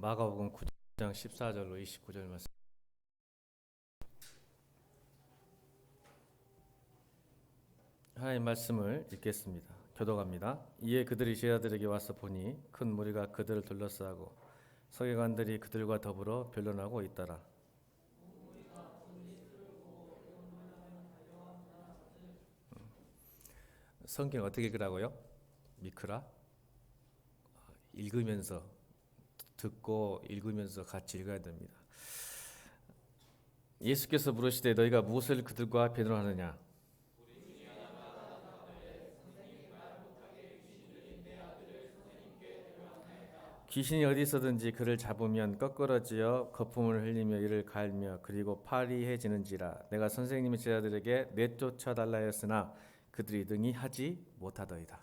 마가복음 9장 14절로 29절 말씀. 하나님 말씀을 읽겠습니다. 교독합니다. 이에 그들이 제자들에게 와서 보니 큰 무리가 그들을 둘러싸고 서기관들이 그들과 더불어 변론하고 있더라. 성경 어떻게 읽으라고요? 미크라? 읽으면서, 듣고 읽으면서 같이 읽어야 됩니다. 예수께서 물으시되 너희가 무엇을 그들과 변론하느냐? 귀신이 어디서든지 그를 잡으면 꺾어지어 거품을 흘리며 이를 갈며 그리고 파리해지는지라. 내가 선생님의 제자들에게 내쫓아달라 했으나 그들이 능히 하지 못하더이다.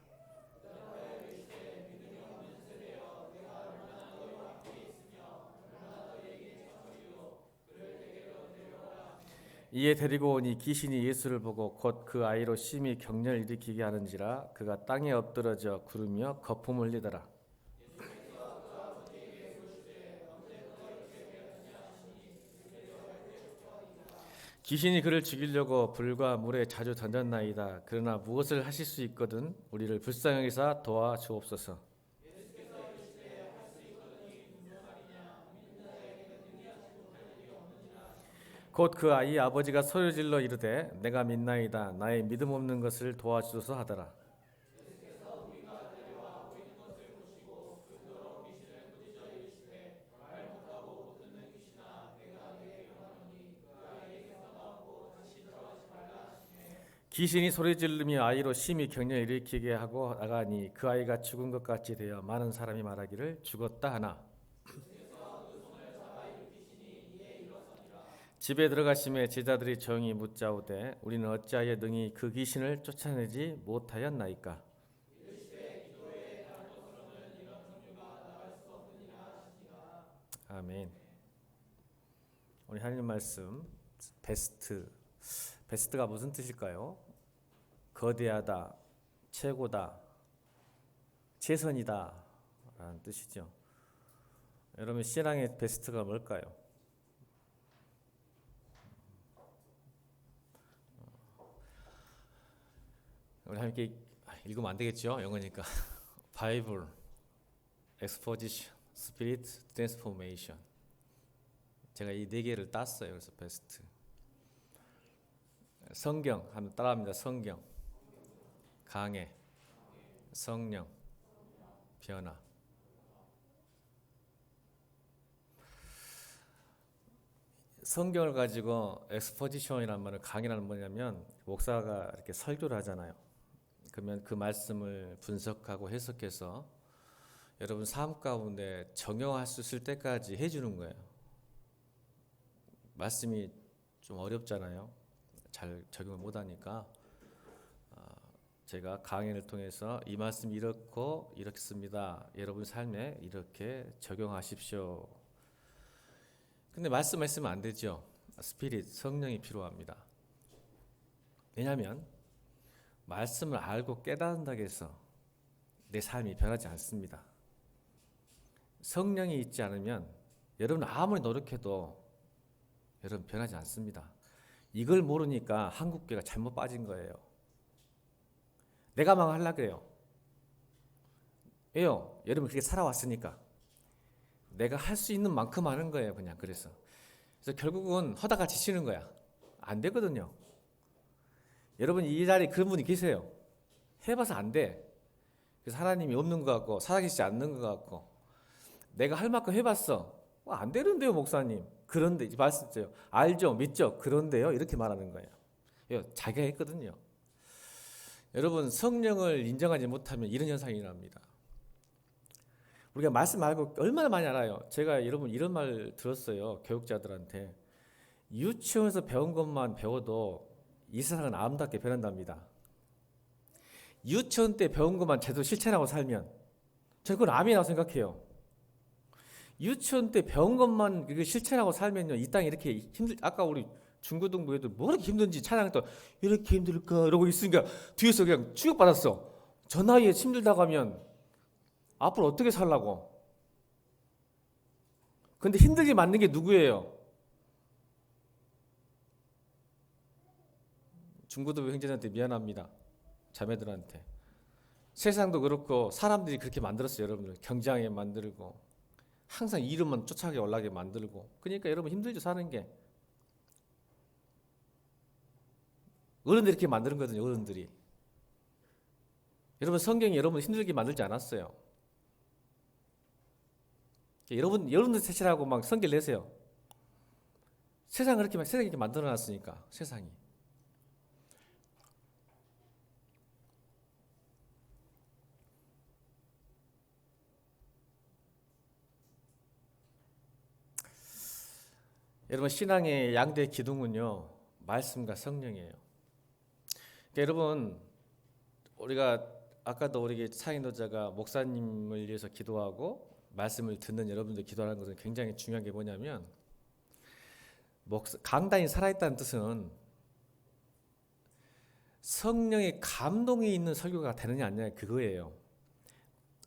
이에 데리고 오니 귀신이 예수를 보고 곧 그 아이로 심히 격려를 일으키게 하는지라. 그가 땅에 엎드러져 구르며 거품을 흘리더라. 귀신이 그를 죽이려고 불과 물에 자주 던졌나이다. 그러나 무엇을 하실 수 있거든 우리를 불쌍히 여기사 도와주옵소서. 곧 그 아이의 아버지가 소리질러 이르되 내가 믿나이다. 나의 믿음 없는 것을 도와주소서 하더라. 귀신이 소리지르며 아이로 심히 격려를 일으키게 하고 나가니 그 아이가 죽은 것 같이 되어 많은 사람이 말하기를 죽었다 하나. 집에 들어가심에 제자들이 조용히 묻자오되 우리는 어찌하여 능히 그 귀신을 쫓아내지 못하였나이까? 아멘. 우리 하나님 말씀 베스트가 무슨 뜻일까요? 거대하다, 최고다, 최선이다 라는 뜻이죠. 여러분 신앙의 베스트가 뭘까요? 우리 함께 읽으면 안 되겠죠? 영어니까. 바이블, 엑스포지션, 스피릿, 트랜스포메이션. 제가 이 네 개를 땄어요. 그래서 베스트. 성경 하면 따라합니다. 성경, 강해, 성령, 변화. 성경을 가지고 엑스포지션이라는 말은 강의라는 뭐냐면 목사가 이렇게 설교를 하잖아요. 그러면 그 말씀을 분석하고 해석해서 여러분 삶 가운데 적용할 수 있을 때까지 해주는 거예요. 말씀이 좀 어렵잖아요. 잘 적용을 못하니까 제가 강의를 통해서 이 말씀 이렇고 이렇습니다. 여러분 삶에 이렇게 적용하십시오. 근데 말씀했으면 안 되죠. 스피릿, 성령이 필요합니다. 왜냐하면 말씀을 알고 깨닫는다고 해서 내 삶이 변하지 않습니다. 성령이 있지 않으면 여러분 아무리 노력해도 여러분 변하지 않습니다. 이걸 모르니까 한국교회가 잘못 빠진 거예요. 내가 망하려고 그래요. 왜요? 여러분 그렇게 살아왔으니까. 내가 할 수 있는 만큼 하는 거예요. 그냥 그래서 결국은 하다가 지치는 거야. 안 되거든요. 여러분 이 자리에 그런 분이 계세요. 해봐서 안 돼. 그래서 하나님이 없는 것 같고 살아계시지 않는 것 같고 내가 할 만큼 해봤어. 안 되는데요 목사님. 그런데 말씀드려요. 알죠? 믿죠? 그런데요? 이렇게 말하는 거예요. 자기가 했거든요. 여러분 성령을 인정하지 못하면 이런 현상이 일어납니다. 우리가 말씀 알고 얼마나 많이 알아요. 제가 여러분 이런 말 들었어요. 교육자들한테. 유치원에서 배운 것만 배워도 이 세상은 아름답게 변한답니다. 유치원 때 배운 것만 제대로 실천하고 살면 저는 그건 암이라고 생각해요. 유치원 때 배운 것만 실천하고 살면요 이 땅이 이렇게 아까 우리 중고등부 애들 뭐 이렇게 힘든지 찬양했다 이렇게 힘들까 이러고 있으니까 뒤에서 그냥 충격받았어. 저 나이에 힘들다고 하면 앞으로 어떻게 살라고? 근데 힘들게 만든 게 누구예요? 중고등부 형제들한테 미안합니다. 자매들한테. 세상도 그렇고 사람들이 그렇게 만들었어요. 여러분들 경쟁하게 만들고 항상 이름만 쫓아가게 올라가게 만들고. 그러니까 여러분 힘들죠, 사는 게. 어른들이 이렇게 만드는 거거든요. 어른들이. 여러분 성경이 여러분 힘들게 만들지 않았어요. 여러분들 세치라고 막 성질 내세요. 세상이 이렇게 만들어놨으니까 세상이. 여러분 신앙의 양대 기둥은요 말씀과 성령이에요. 그러니까 여러분 우리가 아까도 우리 사인도자가 목사님을 위해서 기도하고 말씀을 듣는 여러분들 기도하는 것은 굉장히 중요한 게 뭐냐면 강단이 살아있다는 뜻은 성령의 감동이 있는 설교가 되느냐 안 되느냐 그거예요.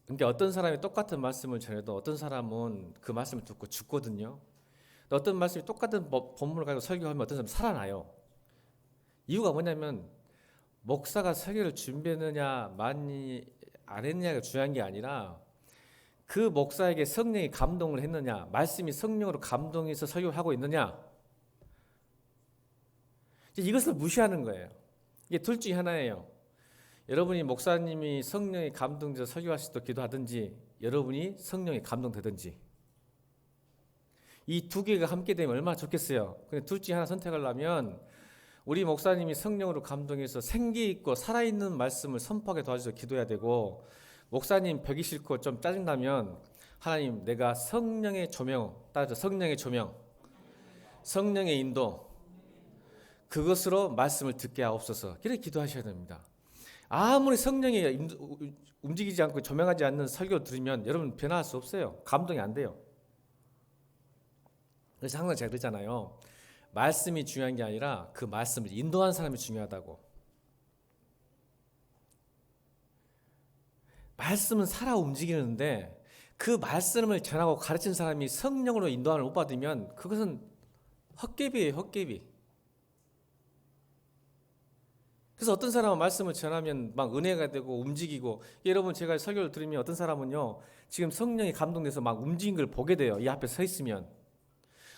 그러니까 어떤 사람이 똑같은 말씀을 전해도 어떤 사람은 그 말씀을 듣고 죽거든요. 어떤 말씀이 똑같은 본문을 가지고 설교하면 어떤 사람은 살아나요. 이유가 뭐냐면 목사가 설교를 준비했느냐 많이 안 했느냐가 중요한 게 아니라 그 목사에게 성령이 감동을 했느냐, 말씀이 성령으로 감동해서 설교를 하고 있느냐, 이것을 무시하는 거예요. 이게 둘 중에 하나예요. 여러분이 목사님이 성령이 감동돼서 설교하실 때 기도하든지 여러분이 성령이 감동되든지 이 두 개가 함께 되면 얼마나 좋겠어요. 근데 둘 중에 하나 선택하려면 우리 목사님이 성령으로 감동해서 생기 있고 살아있는 말씀을 선포하게 도와주셔서 기도해야 되고, 목사님 벽이 싫고 좀 짜증나면 하나님 내가 성령의 조명, 따라서 성령의 조명, 성령의 인도 그것으로 말씀을 듣게 하옵소서. 이렇게 기도하셔야 됩니다. 아무리 성령이 움직이지 않고 조명하지 않는 설교를 들으면 여러분 변화할 수 없어요. 감동이 안 돼요. 그래서 항상 제가 그러잖아요. 말씀이 중요한 게 아니라 그 말씀을 인도하는 사람이 중요하다고. 말씀은 살아 움직이는데 그 말씀을 전하고 가르치는 사람이 성령으로 인도함을 못 받으면 그것은 헛개비예요, 헛개비. 그래서 어떤 사람은 말씀을 전하면 막 은혜가 되고 움직이고, 여러분 제가 설교를 들으면 어떤 사람은요 지금 성령이 감동돼서 막 움직인 걸 보게 돼요, 이 앞에 서 있으면.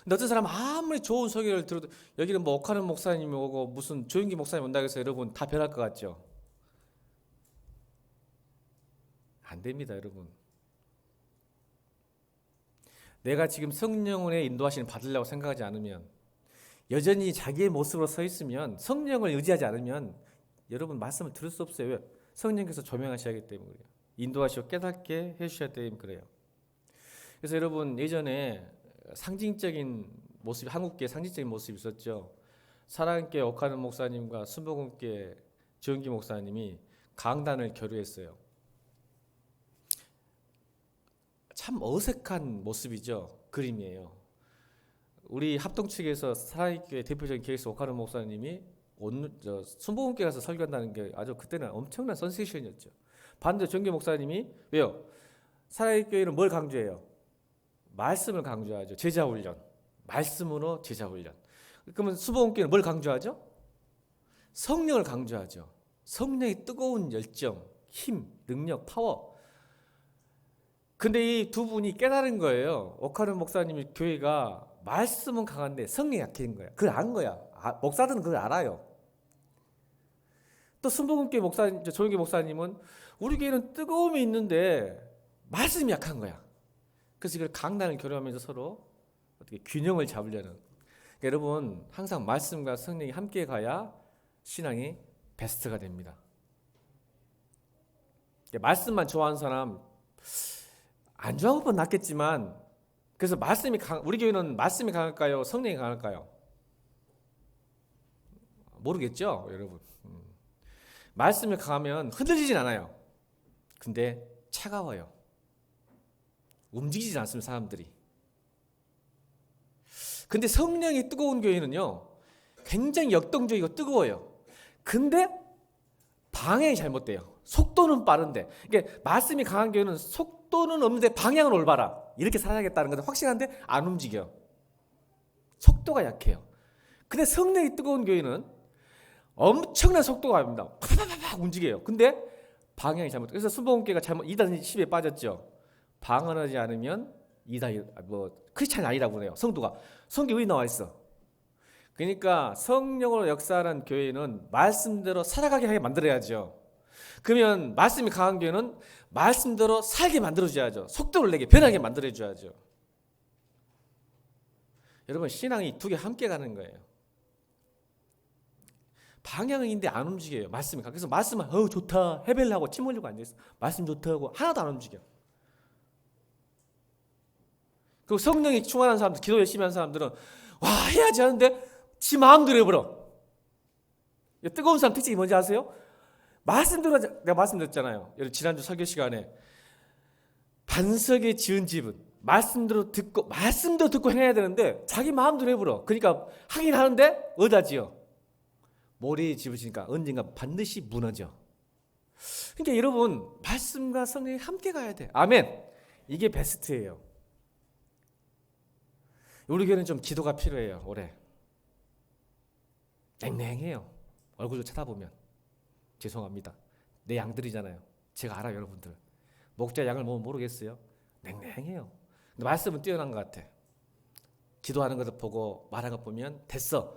근데 어떤 사람은 아무리 좋은 설교를 들어도, 여기는 뭐 옥하는 목사님이 오고 무슨 조윤기 목사님 온다고 해서 여러분 다 변할 것 같죠? 안 됩니다, 여러분. 내가 지금 성령의 인도하심을 받으려고 생각하지 않으면, 여전히 자기의 모습으로 서 있으면, 성령을 의지하지 않으면 여러분 말씀을 들을 수 없어요. 왜? 성령께서 조명하셔야 하기 때문에 그래요. 인도하시고 깨닫게 해주셔야 때문에 그래요. 그래서 여러분 예전에 상징적인 모습, 한국교회 상징적인 모습이 있었죠. 사랑교회 옥하는 목사님과 순복음교회 조윤기 목사님이 강단을 교류했어요. 참 어색한 모습이죠. 그림이에요. 우리 합동 측에서 사랑교회 대표적인 교회에서 옥하는 목사님이 순복음교회 가서 설교한다는 게 아주 그때는 엄청난 센세이션이었죠. 반대로 조윤기 목사님이 왜요? 사랑교회는 뭘 강조해요? 말씀을 강조하죠. 제자훈련. 말씀으로 제자훈련. 그러면 순복음교회는 뭘 강조하죠? 성령을 강조하죠. 성령의 뜨거운 열정, 힘, 능력, 파워. 근데 이 두 분이 깨달은 거예요. 옥하는 목사님이 교회가 말씀은 강한데 성령이 약해진 거야. 그걸 안 거야. 목사들은 그걸 알아요. 또 순복음교회 목사님, 조윤기 목사님은 우리 교회는 뜨거움이 있는데 말씀이 약한 거야. 그래서 이걸 강단을 교류하면서 서로 어떻게 균형을 잡으려는. 그러니까 여러분 항상 말씀과 성령이 함께 가야 신앙이 베스트가 됩니다. 그러니까 말씀만 좋아하는 사람 안 좋아하는 건 낫겠지만, 그래서 우리 교회는 말씀이 강할까요? 성령이 강할까요? 모르겠죠, 여러분. 말씀이 강하면 흔들리진 않아요. 근데 차가워요. 움직이지 않습니다, 사람들이. 근데 성령이 뜨거운 교회는요 굉장히 역동적이고 뜨거워요. 근데 방향이 잘못돼요. 속도는 빠른데. 그러니까 말씀이 강한 교회는 속도는 없는데 방향은 올바라. 이렇게 살아야겠다는 것은 확실한데 안 움직여. 속도가 약해요. 근데 성령이 뜨거운 교회는 엄청난 속도가 납니다. 팍팍팍 움직여요. 근데 방향이 잘못. 그래서 순복음교회가 잘못 2단 10에 빠졌죠. 방언하지 않으면 2단 크리스찬이 아니라고 그래요. 성도가 성경에 나와 있어. 그러니까 성령으로 역사하는 교회는 말씀대로 살아가게 하게 만들어야죠. 그러면 말씀이 강한 교회는 말씀대로 살게 만들어줘야죠. 속도를 내게 변하게 만들어줘야죠. 여러분 신앙이 두 개 함께 가는 거예요. 방향은 있는데 안 움직여요. 말씀이. 그래서 말씀은 좋다 해벨하고 침 흘리고 앉아있어. 말씀 좋다 하고 하나도 안 움직여. 그리고 성령이 충만한 사람들, 기도 열심히 하는 사람들은 와 해야지 하는데 지 마음대로 해버려. 뜨거운 사람 특징이 뭔지 아세요? 말씀대로 내가 말씀드렸잖아요. 지난주 설교 시간에 반석에 지은 집은 말씀대로 듣고 행해야 되는데 자기 마음대로 해버려. 그러니까 하긴 하는데 어디다 지어? 모래에 집을 지니까 언젠가 반드시 무너져. 그러니까 여러분 말씀과 성령이 함께 가야 돼. 아멘. 이게 베스트예요. 우리 교회는 좀 기도가 필요해요. 올해 냉랭해요. 얼굴도 쳐다보면 죄송합니다. 내 양들이잖아요. 제가 알아요. 여러분들 목자 양을 모르겠어요. 냉랭해요. 근데 말씀은 뛰어난 것 같아. 기도하는 것을 보고 말하는 것 보면 됐어.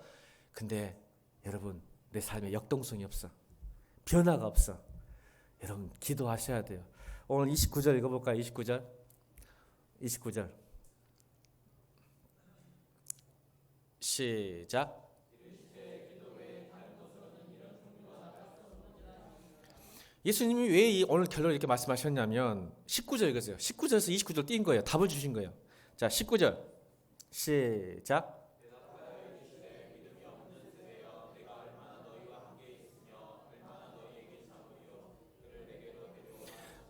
근데 여러분 내 삶에 역동성이 없어. 변화가 없어. 여러분 기도하셔야 돼요. 오늘 29절 읽어볼까요? 29절 시작. 예수님이 왜 오늘 결론을 이렇게 말씀하셨냐면 19절 읽으세요. 19절에서 29절 띈 거예요. 답을 주신 거예요. 자 19절 시작.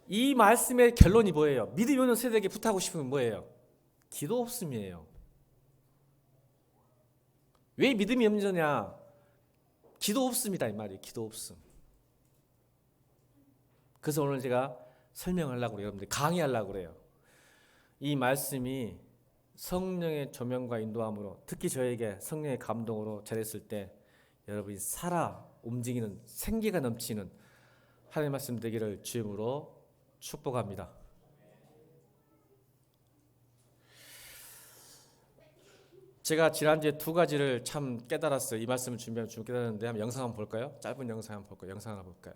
이 말씀의 결론이 뭐예요? 믿음이 없는 세대에게 부탁하고 싶은 건 뭐예요? 기도 없음이에요. 왜 믿음이 없느냐? 기도 없음이다 이 말이에요. 기도 없음. 그래서 오늘 제가 설명하려고 그래요. 여러분들 강의하려고 그래요. 이 말씀이 성령의 조명과 인도함으로 특히 저에게 성령의 감동으로 전했을 때 여러분이 살아 움직이는 생기가 넘치는 하나님의 말씀 되기를 주임으로 축복합니다. 제가 지난주에 두 가지를 참 깨달았어요. 이 말씀을 준비하면 좀 깨달았는데 한번 영상 한번 볼까요? 짧은 영상 한번 볼까요? 영상 한번 볼까요?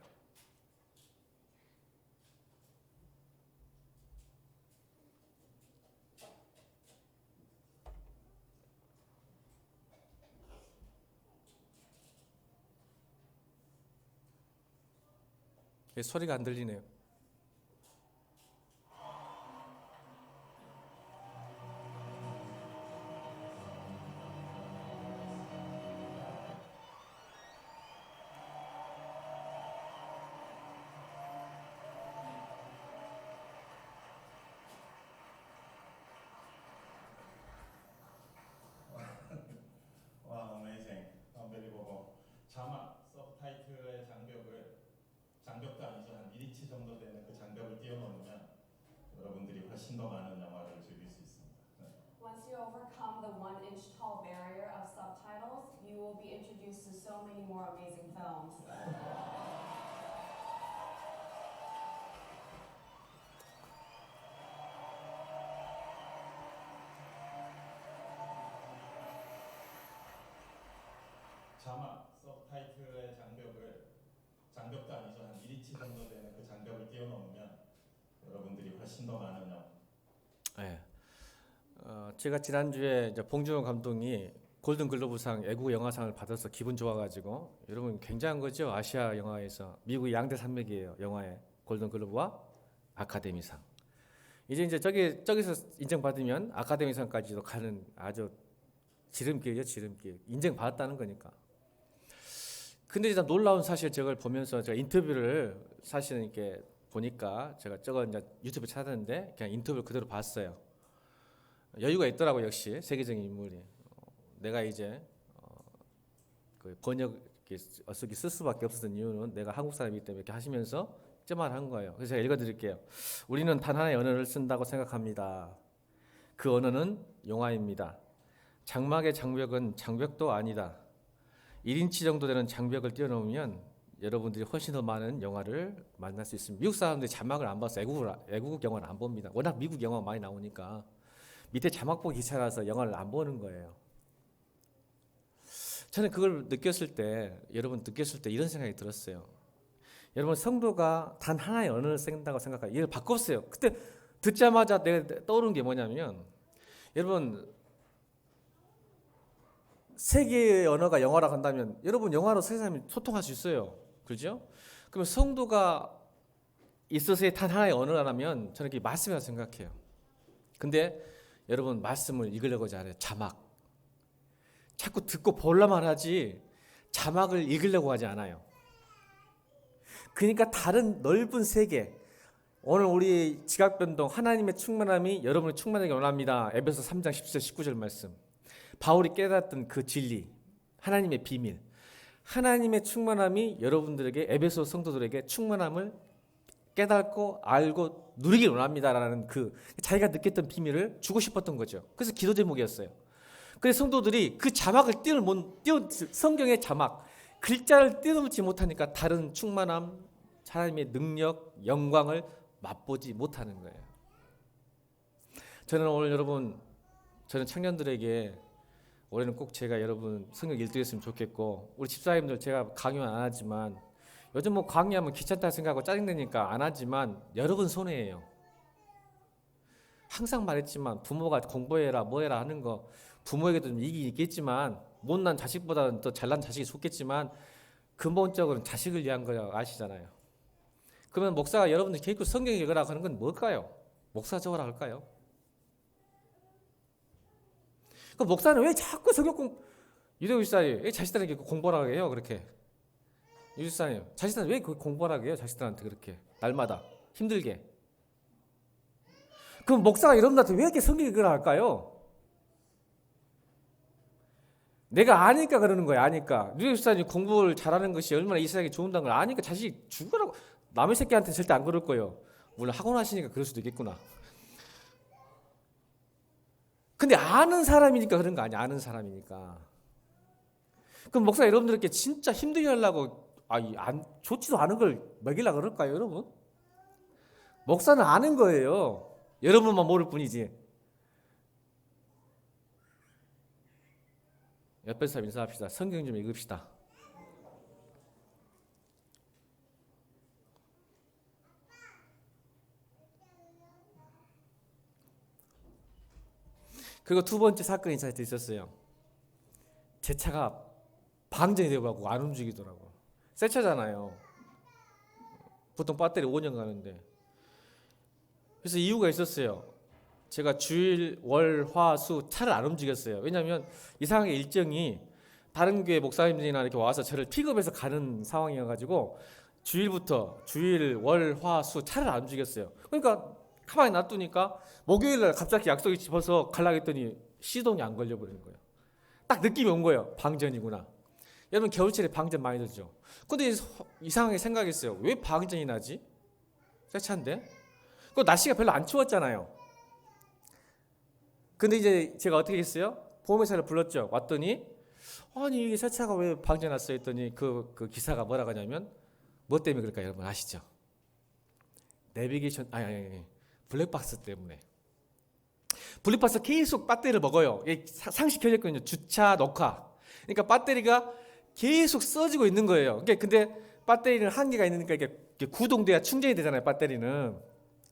소리가 안 들리네요. 와, amazing, unbelievable. 자막, 서브타이틀의 장벽도 아니죠. 한 1인치 정도 되는 그 장벽을 뛰어넘으면 여러분들이 훨씬 더 많은 영화를 즐길 수 있습니다. 네. Once you overcome the 1-inch tall barrier of subtitles, you will be introduced to so many more amazing films. 자막, 서브타이틀의 장벽도 아니죠. 한 1인치 정도 되는 그 장벽을 뛰어넘으면 여러분들이 훨씬 더 많은 영화. 네. 제가 지난주에 이제 봉준호 감독이 골든글로브상 애국 영화상을 받아서 기분 좋아가지고 여러분 굉장한 거죠. 아시아 영화에서 미국의 양대 산맥이에요. 영화의 골든글로브와 아카데미상. 이제 저기서 인정받으면 아카데미상까지도 가는 아주 지름길이죠. 지름길. 인정받았다는 거니까. 근데 일단 놀라운 사실 저걸 보면서 제가 인터뷰를 사실은 이렇게 보니까 제가 저거 이제 유튜브 찾았는데 그냥 인터뷰를 그대로 봤어요. 여유가 있더라고 역시 세계적인 인물이. 내가 이제 그 번역 어떻게 쓸 수밖에 없었던 이유는 내가 한국 사람이기 때문에 이렇게 하시면서 저 말한 거예요. 그래서 제가 읽어드릴게요. 우리는 단 하나의 언어를 쓴다고 생각합니다. 그 언어는 용화입니다. 장막의 장벽은 장벽도 아니다. 1인치 정도 되는 장벽을 뛰어넘으면 여러분들이 훨씬 더 많은 영화를 만날 수 있습니다. 미국 사람들이 자막을 안 봐서 애국 영화를 안 봅니다. 워낙 미국 영화가 많이 나오니까 밑에 자막 보기 귀찮아서 영화를 안 보는 거예요. 저는 그걸 여러분 느꼈을 때 이런 생각이 들었어요. 여러분 성도가 단 하나의 언어를 쓴다고 생각하고 이걸 바꿨어요. 그때 듣자마자 내가 떠오른 게 뭐냐면 여러분 세계의 언어가 영어라고 한다면 여러분 영어로 세상에 소통할 수 있어요. 그렇죠? 그러면 성도가 있어서의 단 하나의 언어라면 저는 그게 말씀이라고 생각해요. 근데 여러분 말씀을 읽으려고 잘해요. 자막. 자꾸 듣고 보려만 하지 자막을 읽으려고 하지 않아요. 그러니까 다른 넓은 세계, 오늘 우리 지각변동 하나님의 충만함이 여러분을 충만하게 원합니다. 에베소 3장 10절 19절 말씀. 바울이 깨닫던 그 진리, 하나님의 비밀, 하나님의 충만함이 여러분들에게 에베소 성도들에게 충만함을 깨닫고 알고 누리길 원합니다라는 그 자기가 느꼈던 비밀을 주고 싶었던 거죠. 그래서 기도 제목이었어요. 그래서 성도들이 그 자막을 성경의 자막, 글자를 뛰어넘지 못하니까 다른 충만함, 하나님의 능력, 영광을 맛보지 못하는 거예요. 저는 오늘 저는 청년들에게 올해는 꼭 제가 여러분 성경 읽드렸으면 좋겠고, 우리 집사님들 제가 강요는 안 하지만 요즘 뭐 강의하면 귀찮다 생각하고 짜증내니까 안 하지만 여러분 손해예요. 항상 말했지만 부모가 공부해라 뭐해라 하는 거 부모에게도 좀 이익이 있겠지만 못난 자식보다는 더 잘난 자식이 좋겠지만 근본적으로는 자식을 위한 거야 아시잖아요. 그러면 목사가 여러분들 개인적으로 성경 읽으라고 하는 건 뭘까요? 목사 적으라 할까요? 그 목사는 왜 자꾸 성경 유대교 집사님 왜 자식들에게 공부하라고 해요? 그렇게 유집사님 자식들한테 왜 공부하라고 해요? 자식들한테 그렇게 날마다 힘들게. 그럼 목사가 여러분들한테 왜 이렇게 성경 읽으라 할까요? 내가 아니까 그러는 거야. 아니까 유대교 집사님 공부를 잘하는 것이 얼마나 이스라엘에게 좋은다는 걸 아니까 자식이 죽으라고. 남의 새끼한테 절대 안 그럴 거예요. 물론 학원 하시니까 그럴 수도 있겠구나. 근데 아는 사람이니까 그런 거 아니야. 아는 사람이니까. 그럼 목사 여러분들께 진짜 힘들게 하려고 좋지도 않은 걸 먹이려고 그럴까요, 여러분? 목사는 아는 거예요. 여러분만 모를 뿐이지. 옆에 사람 인사합시다. 성경 좀 읽읍시다. 그리고 두 번째 사건이 저한테 있었어요. 제 차가 방전이 되어가고 안 움직이더라고. 새 차잖아요. 보통 배터리 5년 가는데. 그래서 이유가 있었어요. 제가 주일, 월, 화, 수 차를 안 움직였어요. 왜냐하면 이상하게 일정이 다른 교회 목사님들이나 이렇게 와서 저를 픽업해서 가는 상황이어가지고 주일, 월, 화, 수 차를 안 움직였어요. 그러니까 가만히 놔두니까 목요일날 갑자기 약속이 집어서 가려고 했더니 시동이 안 걸려버리는 거예요. 딱 느낌이 온 거예요. 방전이구나. 여러분 겨울철에 방전 많이 들죠. 근데 이상하게 생각했어요. 왜 방전이 나지? 새 차인데? 그 날씨가 별로 안 추웠잖아요. 근데 이제 제가 어떻게 했어요? 보험회사를 불렀죠. 왔더니 아니 이게 새 차가 왜 방전 났어요? 했더니 그 기사가 뭐라고 하냐면 뭐 때문에 그럴까요? 여러분 아시죠? 내비게이션 블랙박스 때문에. 블랙박스 계속 배터리를 먹어요. 상시 켜졌거든요. 주차, 녹화. 그러니까 배터리가 계속 써지고 있는 거예요. 근데 배터리는 한계가 있으니까 이게 구동돼야 충전이 되잖아요. 배터리는.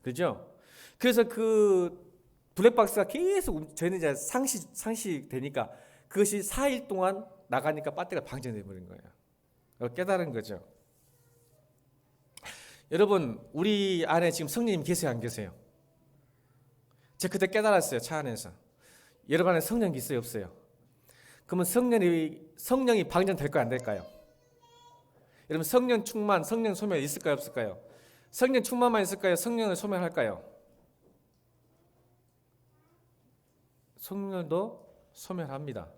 그죠? 그래서 그 블랙박스가 계속 저희는 이제 상시 되니까 그것이 4일 동안 나가니까 배터리가 방전돼 버린 거예요. 깨달은 거죠. 여러분 우리 안에 지금 성령님 계세요 안 계세요? 제가 그때 깨달았어요. 차 안에서. 여러분 안에 성령 있어요 없어요? 그러면 성령이 방전될 거야 안 될까요? 여러분 성령 충만, 성령 소멸 있을까요 없을까요? 성령 충만만 있을까요? 성령을 소멸할까요? 성령도 소멸합니다.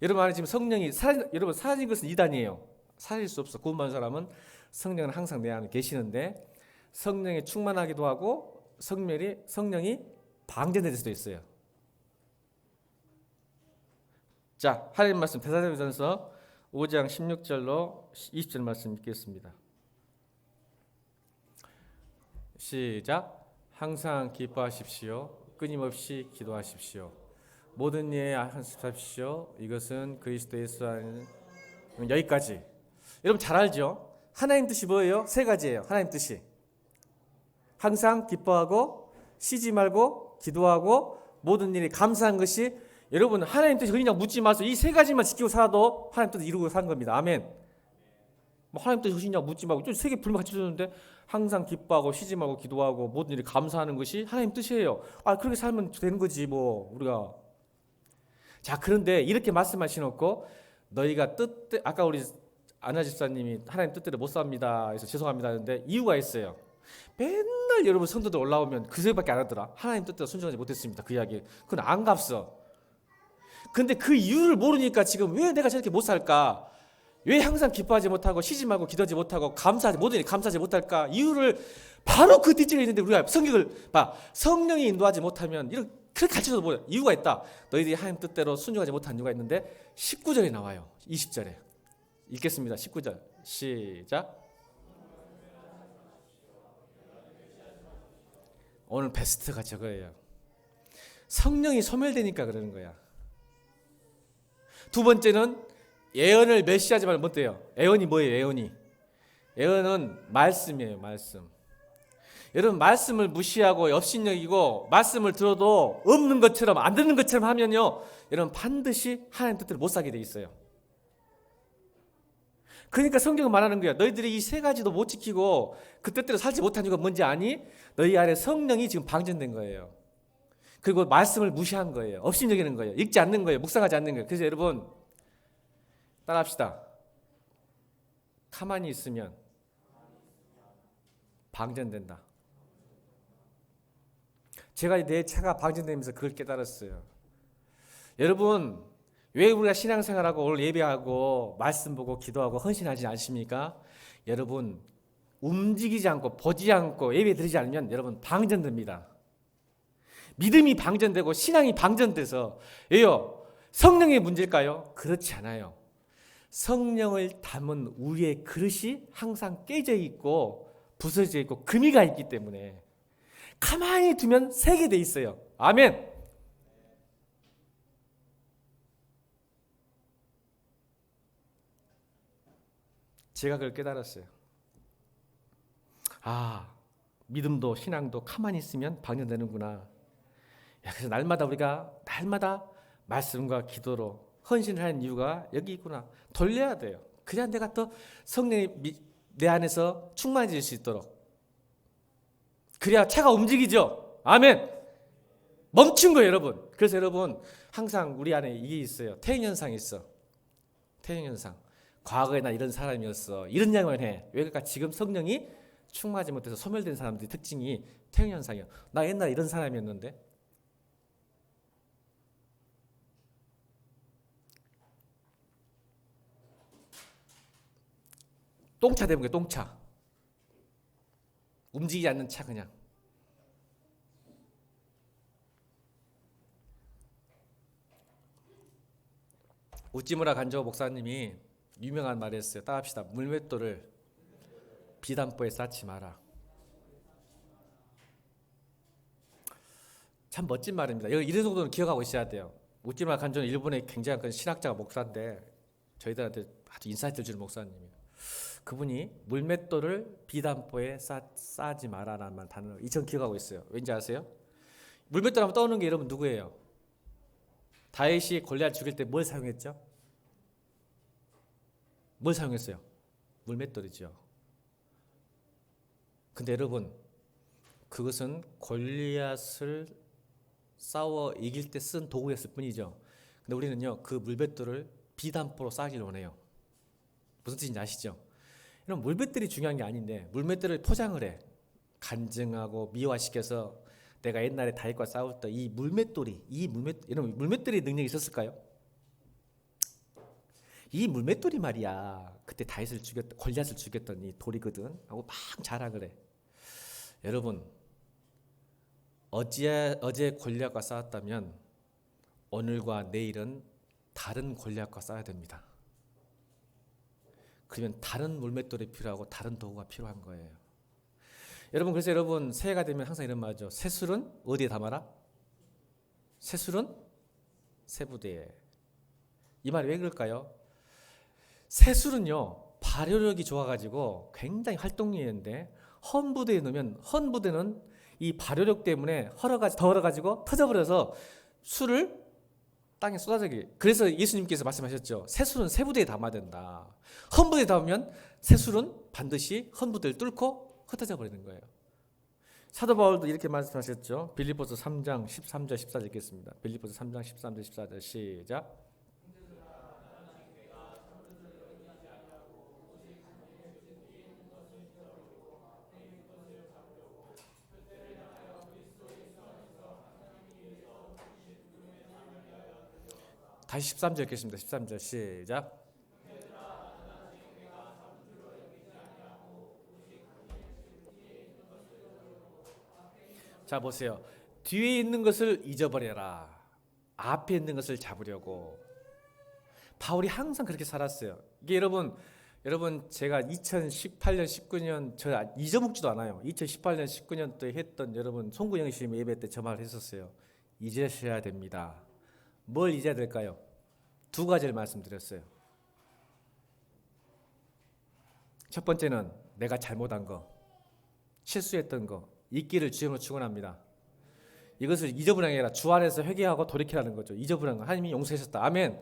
여러분 안에 지금 성령이 여러분 사라진 것은 이단이에요. 사라질 수 없어. 구원받은 사람은 성령은 항상 내 안에 계시는데 성령이 충만하기도 하고 성령이 방전될 수도 있어요. 자, 하나님 말씀 데살로니가전서 5장 16절로 20절 말씀 읽겠습니다. 시작. 항상 기뻐하십시오. 끊임없이 기도하십시오. 모든 일에 한습하십시오. 이것은 그리스도 예수 안에 여기까지. 여러분 잘 알죠? 하나님 뜻이 뭐예요? 세 가지예요. 하나님 뜻이 항상 기뻐하고 쉬지 말고 기도하고 모든 일에 감사한 것이 여러분 하나님 뜻이 그냥 묻지 마세요. 이 세 가지만 지키고 살아도 하나님 뜻을 이루고 사는 겁니다. 아멘. 뭐 하나님 뜻이 무엇이냐 묻지 말고 세 개 불만 같이 주는데 항상 기뻐하고 쉬지 말고 기도하고 모든 일에 감사하는 것이 하나님 뜻이에요. 아 그렇게 살면 되는 거지 뭐 우리가. 자 그런데 이렇게 말씀하시놓고 너희가 뜻대 아까 우리 아나 집사님이 하나님 뜻대로 못 삽니다. 그래서 죄송합니다 하는데 이유가 있어요. 맨날 여러분 성도들 올라오면 그 소리밖에 안 하더라. 하나님 뜻대로 순종하지 못했습니다. 그 이야기. 그건 안 값어. 근데 그 이유를 모르니까 지금 왜 내가 저렇게 못 살까? 왜 항상 기뻐하지 못하고 쉬지 말고 기도하지 못하고 감사하지 모든 일 감사하지 못할까? 이유를 바로 그 뒷줄에 있는데 우리가 성경을 봐. 성령이 인도하지 못하면 이렇게 가르쳐도 뭐야? 이유가 있다. 너희들이 하나님 뜻대로 순종하지 못한 이유가 있는데 19절에 나와요. 20절에. 읽겠습니다. 19절. 시작. 오늘 베스트가 저거예요. 성령이 소멸되니까 그러는 거야. 두 번째는 예언을 멸시하지 말고 못돼요. 예언이 뭐예요? 예언이. 예언은 말씀이에요. 말씀. 여러분 말씀을 무시하고 업신여기고 말씀을 들어도 없는 것처럼 안 듣는 것처럼 하면요. 여러분 반드시 하나님 뜻대로 못 살게 돼 있어요. 그러니까 성경은 말하는 거야. 너희들이 이 세 가지도 못 지키고 그 뜻대로 살지 못한 이유가 뭔지 아니? 너희 안에 성령이 지금 방전된 거예요. 그리고 말씀을 무시한 거예요. 업신여기는 거예요. 읽지 않는 거예요. 묵상하지 않는 거예요. 그래서 여러분 따라합시다. 가만히 있으면 방전된다. 제가 내 차가 방전되면서 그걸 깨달았어요. 여러분 왜 우리가 신앙생활하고 오늘 예배하고 말씀 보고 기도하고 헌신하지 않습니까? 여러분 움직이지 않고 보지 않고 예배 드리지 않으면 여러분 방전됩니다. 믿음이 방전되고 신앙이 방전돼서 왜요? 성령의 문제일까요? 그렇지 않아요. 성령을 담은 우리의 그릇이 항상 깨져 있고 부서져 있고 금이가 있기 때문에 가만히 두면 새게 돼 있어요. 아멘. 제가 그걸 깨달았어요. 아, 믿음도 신앙도 가만히 있으면 방전되는구나. 그래서 날마다 우리가 날마다 말씀과 기도로 헌신을 하는 이유가 여기 있구나. 돌려야 돼요. 그래야 내가 또 성령이 내 안에서 충만해질 수 있도록. 그래야 차가 움직이죠. 아멘. 멈춘 거예요, 여러분. 그래서 여러분 항상 우리 안에 이게 있어요. 퇴행현상이 있어. 퇴행현상. 과거에 나 이런 사람이었어. 이런 이야기만 해. 왜 그럴까? 지금 성령이 충만하지 못해서 소멸된 사람들의 특징이 퇴행현상이야. 나 옛날에 이런 사람이었는데. 똥차 되는 거예요. 똥차. 움직이지 않는 차 그냥. 우찌무라 간조 목사님이 유명한 말을 했어요. 따라합시다. 물맷돌을 비단보에 쌓지 마라. 참 멋진 말입니다. 이런 정도는 기억하고 있어야 돼요. 우찌무라 간조는 일본의 굉장한 신학자가 목사인데 저희들한테 아주 인사이트를 주는 목사님이에요. 그분이 물맷돌을 비단보에 쌓지 마라라는 단어를 이전 기억하고 있어요. 왠지 아세요? 물맷돌 하면 떠오르는 게 여러분 누구예요? 다윗이 골리앗 죽일 때 뭘 사용했죠? 뭘 사용했어요? 물맷돌이죠. 근데 여러분 그것은 골리앗을 싸워 이길 때 쓴 도구였을 뿐이죠. 근데 우리는요 그 물맷돌을 비단보로 쌓기를 원해요. 무슨 뜻인지 아시죠? 이런 물맷돌이 중요한 게 아닌데 물맷돌을 포장을 해. 간증하고 미화시켜서 내가 옛날에 다윗과 싸웠던 이 물맷돌이 이런 물맷돌이 능력이 있었을까요? 이 물맷돌이 말이야 그때 다윗을 죽였던 골리앗을 죽였던 이 돌이거든 하고 막 자랑을 해. 여러분 어제 골리앗과 싸웠다면 오늘과 내일은 다른 골리앗과 싸워야 됩니다. 그러면 다른 물맷돌이 필요하고 다른 도구가 필요한 거예요. 여러분, 그래서 여러분 새해가 되면 항상 이런 말이죠. 새술은 어디에 담아라? 새술은 새부대에. 이 말이 왜 그럴까요? 새술은요 발효력이 좋아가지고 굉장히 활동량인데 헌부대에 넣으면 헌부대는 이 발효력 때문에 더 얼어가지고 터져버려서 술을 땅에 쏟아지게. 그래서 예수님께서 말씀하셨죠. 새술은 새부대에 담아야 된다. 헌부대에 담으면 새술은 반드시 헌부대를 뚫고 흩어져 버리는 거예요. 사도 바울도 이렇게 말씀하셨죠. 빌립보서 3장 13절 14절 읽겠습니다. 빌립보서 3장 13절 14절 시작. 다시 13절 읽겠습니다. 13절 시작. 자 보세요. 뒤에 있는 것을 잊어버려라. 앞에 있는 것을 잡으려고. 바울이 항상 그렇게 살았어요. 이게 여러분 제가 2018년 19년 저 잊어먹지도 않아요. 2018년 19년 때 했던 여러분 송구영 씨 예배 때 저 말 했었어요. 잊으셔야 됩니다. 뭘 잊어야 될까요? 두 가지를 말씀드렸어요. 첫 번째는 내가 잘못한 거, 실수했던 거, 잊기를 주님으로 축원합니다. 이것을 잊어버리는 게 아니라 주 안에서 회개하고 돌이키라는 거죠. 잊어버리는 거. 하나님이 용서하셨다. 아멘.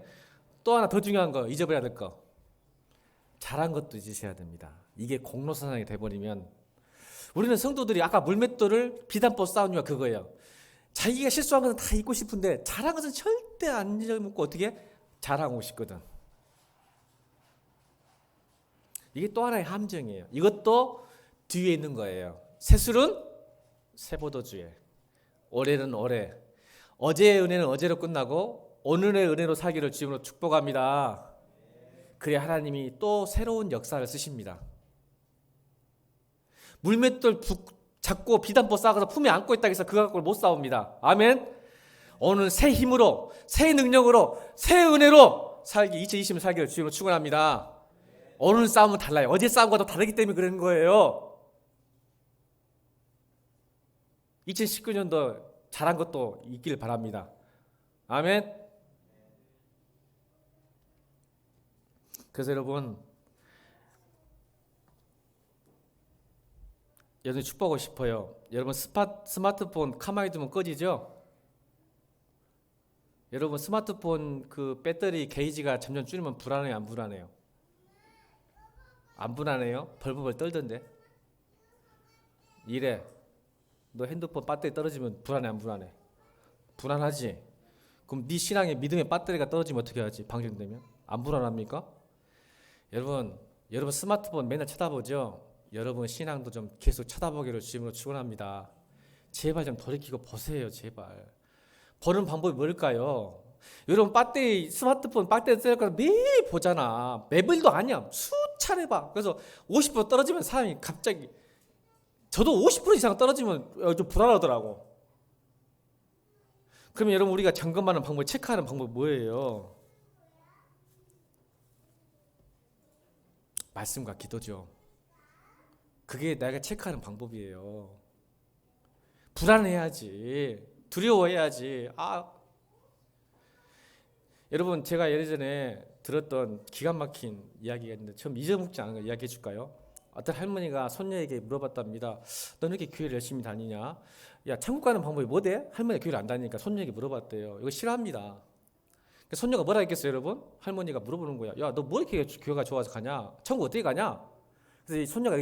또 하나 더 중요한 거, 잊어버려야 될 거. 잘한 것도 잊으셔야 됩니다. 이게 공로사상이 돼버리면 우리는 성도들이 아까 물맷돌을 비단법 싸운 이유가 그거예요. 자기가 실수한 것은 다 잊고 싶은데 잘한 것은 절대 안 잊어먹고 어떻게 잘하고 싶거든. 이게 또 하나의 함정이에요. 이것도 뒤에 있는 거예요. 새술은 새보도주에, 올해는 올해, 어제의 은혜는 어제로 끝나고 오늘의 은혜로 살기를 주님으로 축복합니다. 그래야 하나님이 또 새로운 역사를 쓰십니다. 물맷돌 잡고 비단포 싸가서 품에 안고 있다고 해서 그거 갖고 못 싸웁니다. 아멘. 오늘 새 힘으로, 새 능력으로, 새 은혜로 2020년 살기를 주님으로 축원합니다. 오늘 싸움은 달라요. 어제 싸움과도 다르기 때문에 그런 거예요. 2019년도 잘한 것도 있길 바랍니다. 아멘. 그래서 여러분 축복하고 싶어요. 여러분 스마트폰 가만히 두면 꺼지죠? 여러분 스마트폰 그 배터리 게이지가 점점 줄이면 불안해요? 안 불안해요? 안 불안해요? 벌벌 떨던데. 이래 너 핸드폰 배터리 떨어지면 불안해 안 불안해? 불안하지? 그럼 네 신앙의 믿음의 배터리가 떨어지면 어떻게 하지? 방전되면? 안 불안합니까? 여러분 스마트폰 맨날 쳐다보죠? 여러분 신앙도 좀 계속 쳐다보기를 주님으로 축원합니다. 제발 좀 돌이키고 보세요. 제발. 보는 방법이 뭘까요? 여러분 스마트폰 배터리 뜰 거를 매일 보잖아. 매일도 아니야. 수차례 봐. 그래서 50% 떨어지면 사람이 갑자기 저도 50% 이상 떨어지면 좀 불안하더라고. 그러면 여러분 우리가 점검하는 방법, 체크하는 방법이 뭐예요? 말씀과 기도죠. 그게 내가 체크하는 방법이에요. 불안해야지. 두려워해야지. 여러분 제가 예전에 들었던 기가 막힌 이야기가 있는데 처음 잊어먹지 않은 거 이야기해 줄까요? 어떤 할머니가 손녀에게 물어봤답니다. 너는 이렇게 교회를 열심히 다니냐? 야 천국 가는 방법이 뭐대? 할머니가 교회를 안 다니니까 손녀에게 물어봤대요. 이거 싫어합니다. 손녀가 뭐라 했겠어요 여러분? 할머니가 물어보는 거야. 야 너 뭐 이렇게 교회가 좋아서 가냐? 천국 어떻게 가냐? 그래서 이 손녀가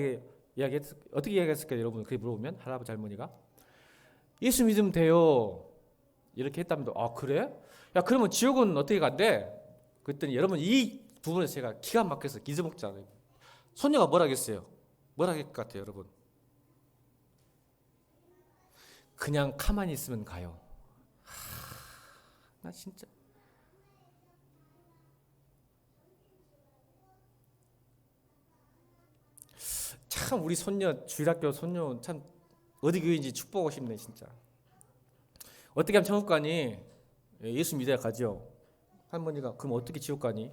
어떻게 이야기했을까요 여러분? 그렇게 물어보면 할아버지 할머니가 예수 믿으면 돼요 이렇게 했답니다. 그래? 야 그러면 지옥은 어떻게 간대? 그랬더니 여러분 이 부분에서 제가 기가 막혀서 잊어먹지 않아요. 손녀가 뭐라 했어요? 뭐라 할 것 같아요 여러분? 그냥 가만히 있으면 가요. 나 진짜 참 우리 손녀 주일학교 손녀 참 어디 교회인지 축복하고 싶네 진짜. 어떻게 하면 천국 가니? 예수 믿어야 가죠. 할머니가 그럼 어떻게 지옥 가니?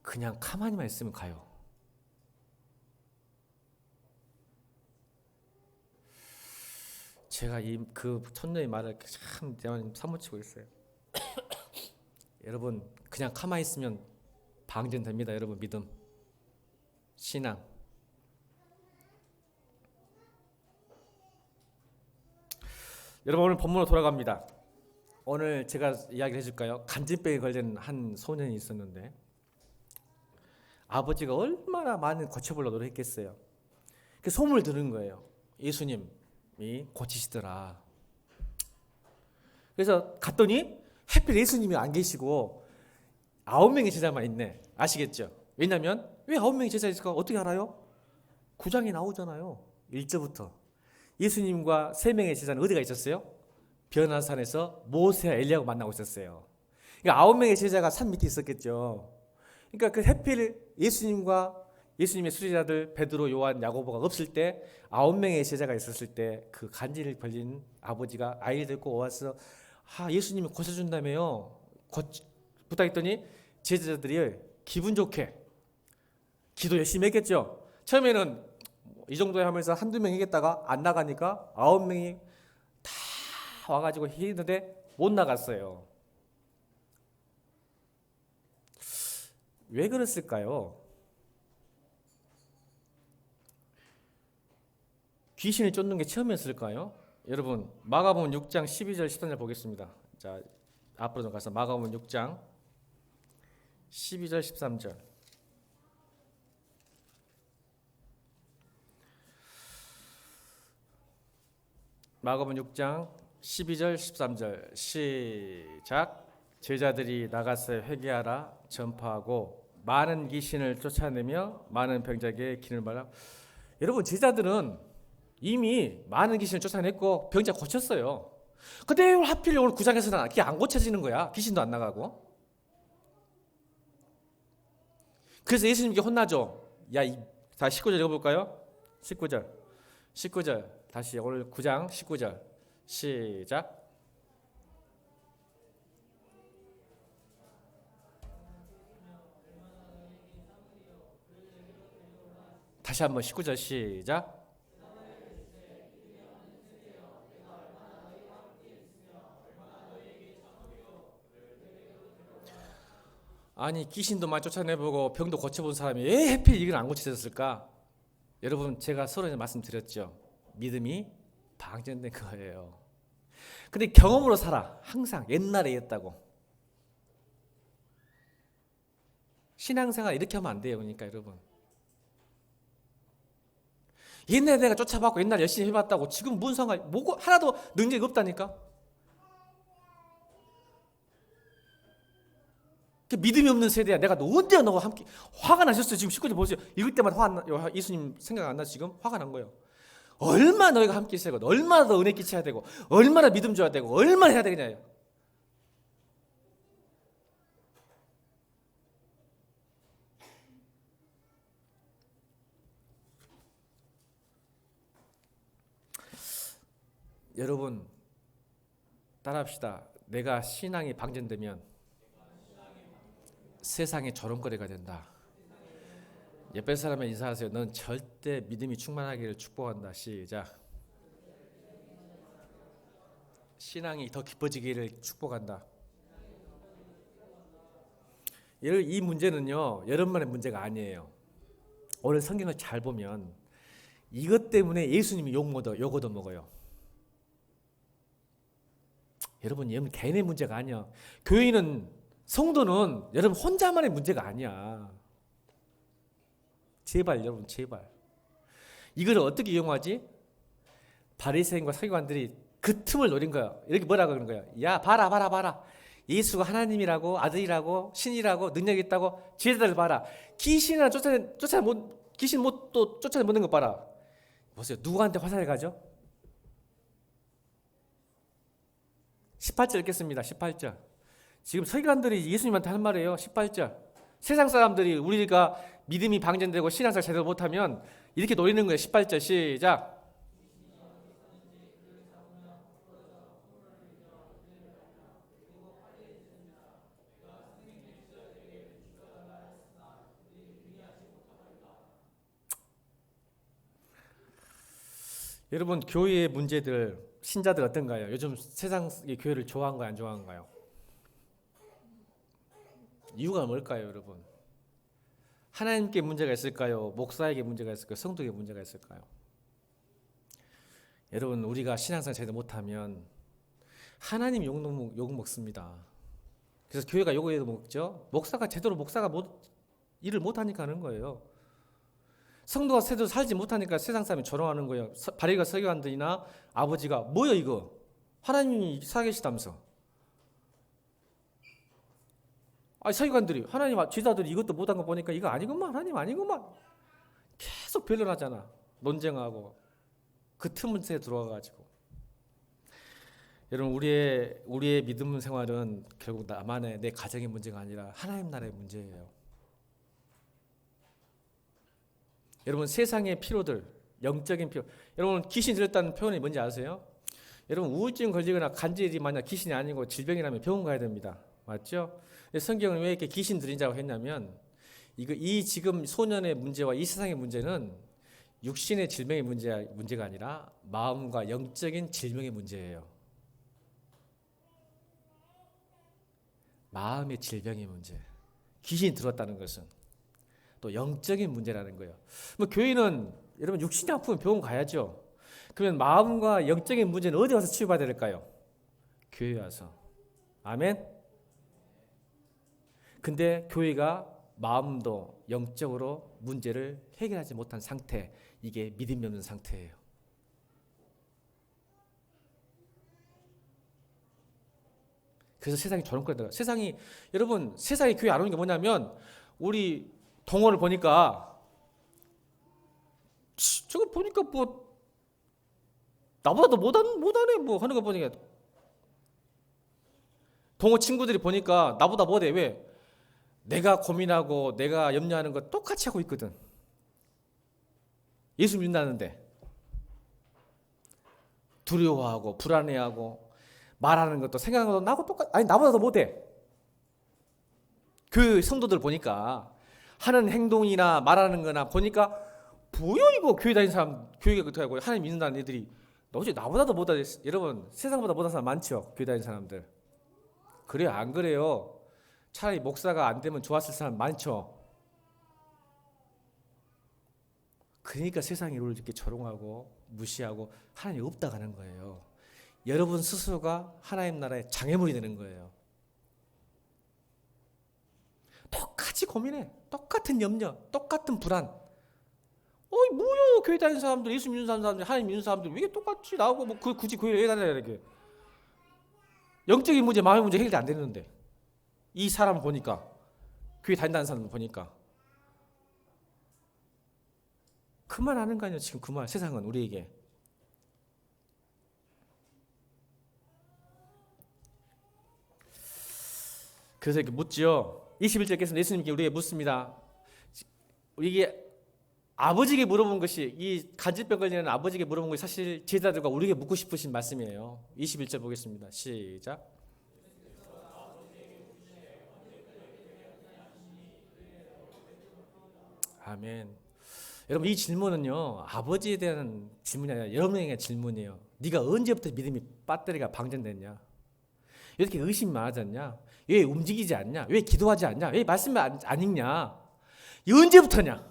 그냥 가만히만 있으면 가요. 제가 그 천녀의 말을 참 사무치고 있어요. 여러분 그냥 가만히 있으면 방전됩니다. 여러분 믿음, 신앙. 여러분 오늘 본문으로 돌아갑니다. 오늘 제가 이야기를 해줄까요? 간질병에 걸린 한 소년이 있었는데 아버지가 얼마나 많은 고쳐보려고 노력했겠어요. 그 소문을 들은 거예요. 예수님이 고치시더라. 그래서 갔더니 하필 예수님이 안 계시고 9명의 제자만 있네. 아시겠죠? 왜냐하면 왜 9명의 제자 있을까? 어떻게 알아요? 9장에 나오잖아요. 1절부터 예수님과 3명의 제자는 어디가 있었어요? 변화산에서 모세와 엘리야가 만나고 있었어요. 그러니까 9명의 제자가 산 밑에 있었겠죠. 그러니까 그 하필 예수님과 예수님의 수제자들 베드로, 요한, 야고보가 없을 때 9명의 제자가 있었을 때 그 간질을 걸린 아버지가 아이를 데리고 와서 예수님이 고쳐준다며요. 부탁했더니 제자들이 기분 좋게 기도 열심히 했겠죠. 처음에는 이 정도 하면서 한두 명 했다가 안 나가니까 9명이 다 와가지고 했는데 못 나갔어요. 왜 그랬을까요? 귀신을 쫓는 게 처음이었을까요? 여러분 마가복음 6장 12절 13절 보겠습니다. 자, 앞으로 가서 마가복음 6장 12절 13절. 마가복음 6장 12절 13절 시작. 제자들이 나가서 회개하라 전파하고 많은 귀신을 쫓아내며 많은 병자에게 기름을 발라. 여러분 제자들은 이미 많은 귀신을 쫓아냈고 병자 고쳤어요. 근데 왜 하필 오늘 9장에서는 그게 안 고쳐지는 거야. 귀신도 안 나가고. 그래서 예수님께 혼나죠. 다 19절 읽어볼까요? 19절 다시 오늘 9장 19절 시작. 다시 한번 19절 시작. 아니 귀신도 많이 쫓아내보고 병도 고쳐본 사람이 왜 하필 이건 안 고쳐졌을까? 여러분 제가 서로 말씀드렸죠. 믿음이 방전된 거예요. 근데 경험으로 살아. 항상 옛날에 했다고. 신앙생활 이렇게 하면 안 돼요. 그러니까 여러분 옛날에 내가 쫓아봤고 옛날에 열심히 해봤다고 지금 무슨 상관이 뭐고 하나도 능력이 없다니까. 믿음이 없는 세대야. 내가 언제 너와 함께 화가 나셨어요. 지금 19절 보세요. 읽을 때마다 예수님 생각 안 나. 지금 화가 난 거예요. 얼마나 너희가 함께 있어야 되고 얼마나 더 은혜 끼쳐야 되고 얼마나 믿음 줘야 되고 얼마나 해야 되겠냐. 여러분 따라합시다. 내가 신앙이 방전되면 세상의 조롱거리가 된다. 옆에 사람에 인사하세요. 넌 절대 믿음이 충만하기를 축복한다. 시작. 신앙이 더 깊어지기를 축복한다. 이 문제는요 여러분만의 문제가 아니에요. 오늘 성경을 잘 보면 이것 때문에 예수님이 욕 얻어먹어요. 여러분 이건 개인의 문제가 아니야. 교인은 성도는 여러분 혼자만의 문제가 아니야. 제발 여러분 제발. 이걸 어떻게 이용하지? 바리새인과 서기관들이 그 틈을 노린 거야. 이렇게 뭐라 그러는 거야? 야 봐라. 예수가 하나님이라고 아들이라고 신이라고 능력이 있다고 제자들 봐라. 귀신 못 쫓아내는 거 봐라. 보세요. 누구한테 화살을 가죠? 18절 읽겠습니다. 18절. 지금 서기관들이 예수님한테 하는 말이에요. 18절. 세상 사람들이 우리가 믿음이 방전되고 신앙생활 제대로 못하면 이렇게 노리는 거예요. 18절 시작. 여러분 교회의 문제들 신자들 어떤가요? 요즘 세상의 교회를 좋아한가요? 안 좋아한가요? 이유가 뭘까요, 여러분? 하나님께 문제가 있을까요? 목사에게 문제가 있을까요? 성도에게 문제가 있을까요? 여러분 우리가 신앙생활 제대로 못하면 하나님 욕 먹습니다. 그래서 교회가 욕을 먹죠. 목사가 일을 못하니까 하는 거예요. 성도가 제대로 살지 못하니까 세상 사람이 조롱하는 거예요. 바리가 서기관들이나 아버지가 뭐야 이거? 하나님이 살아계시다면서. 서기관들이 하나님 제자들이 이것도 못한 거 보니까 이거 아니구만, 하나님 아니구만. 계속 변론하잖아. 논쟁하고 그 틈새 들어와가지고. 여러분 우리의 믿음 생활은 결국 나만의 내 가정의 문제가 아니라 하나님 나라의 문제예요. 여러분 세상의 피로들, 영적인 피로. 여러분 귀신 들렸다는 표현이 뭔지 아세요? 여러분 우울증 걸리거나 간질이 만약 귀신이 아니고 질병이라면 병원 가야 됩니다. 맞죠? 성경은 왜 이렇게 귀신 들린다고 했냐면 이 지금 소년의 문제와 이 세상의 문제는 육신의 질병의 문제가 아니라 마음과 영적인 질병의 문제예요. 마음의 질병의 문제. 귀신이 들었다는 것은 또 영적인 문제라는 거예요. 뭐 교회는 여러분 육신이 아프면 병원 가야죠. 그러면 마음과 영적인 문제는 어디 와서 치유받아야 될까요? 교회에 와서. 아멘. 근데 교회가 마음도 영적으로 문제를 해결하지 못한 상태, 이게 믿음이 없는 상태예요. 그래서 세상이 조롱거린다. 여러분 세상이 교회 안 오는 게 뭐냐면 우리 동호를 보니까 저거 보니까 뭐 나보다 더 못하네 뭐 하는 거 보니까 동호 친구들이 보니까 나보다 못해. 왜? 내가 고민하고 내가 염려하는 거 똑같이 하고 있거든. 예수 믿는다는데 두려워하고 불안해하고 말하는 것도 생각하는 것도 나하고 똑같. 아니 나보다 더 못해. 그 성도들 보니까 하는 행동이나 말하는 거나 보니까 뭐야 이거 교회 다니는 사람 교회가 그렇게 하고 하나님 믿는다는 애들이 어째 나보다 더 못하지. 여러분 세상보다 못한 사람 많죠. 교회 다니는 사람들. 그래요 안 그래요? 차라리 목사가 안 되면 좋았을 사람 많죠. 그러니까 세상이 우리를 이렇게 조롱하고 무시하고 하나님이 없다고 하는 거예요. 여러분 스스로가 하나님 나라의 장애물이 되는 거예요. 똑같이 고민해. 똑같은 염려, 똑같은 불안. 뭐야 교회 다니는 사람들, 예수 믿는 사람들, 하나님 믿는 사람들 왜 이게 똑같이 나오고 뭐 굳이 교회를 왜 다녀야 이렇게. 영적인 문제, 마음의 문제 해결이 안 되는데 이 사람 보니까 교회 다닌다는 사람 보니까 그만하는 거 아니에요. 지금 그 말 세상은 우리에게. 그래서 이렇게 묻지요. 21절께서 예수님께 우리에게 묻습니다. 이게 아버지에게 물어본 것이 이 간질병 걸리는 아버지에게 물어본 것이 사실 제자들과 우리에게 묻고 싶으신 말씀이에요. 21절 보겠습니다. 시작. 아멘. 여러분 이 질문은요 아버지에 대한 질문이 아니라 여러분에게 질문이에요. 네가 언제부터 믿음이 배터리가 방전됐냐? 이렇게 의심이 많아졌냐? 왜 움직이지 않냐? 왜 기도하지 않냐? 왜 말씀을 안 읽냐? 이 언제부터냐?